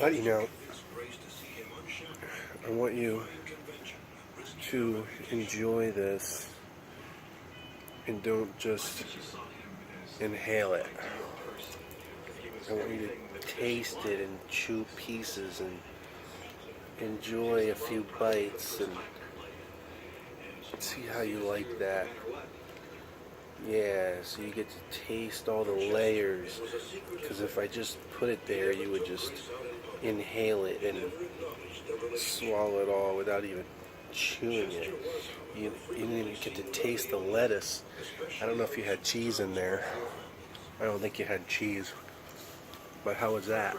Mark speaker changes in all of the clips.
Speaker 1: But you know, I want you to enjoy this and don't just inhale it. I want you to taste it and chew pieces and enjoy a few bites and see how you like that. Yeah, so you get to taste all the layers. Because if I just put it there, you would just inhale it and swallow it all without even chewing it. You didn't even get to taste the lettuce. I don't know if you had cheese in there. I don't think you had cheese. But how was that?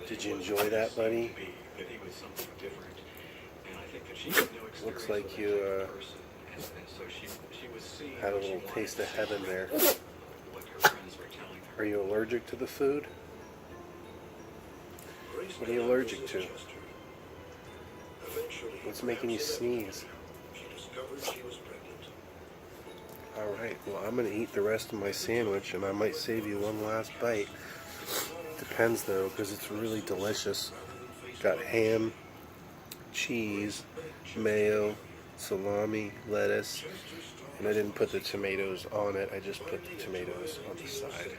Speaker 1: Did you enjoy that, buddy? Looks like you had a little taste of heaven there. Are you allergic to the food? What are you allergic to? What's making you sneeze? Alright, well I'm going to eat the rest of my sandwich and I might save you one last bite. Depends though, because it's really delicious. Got ham, cheese, mayo, salami, lettuce, and I didn't put the tomatoes on it, I just put the tomatoes on the side.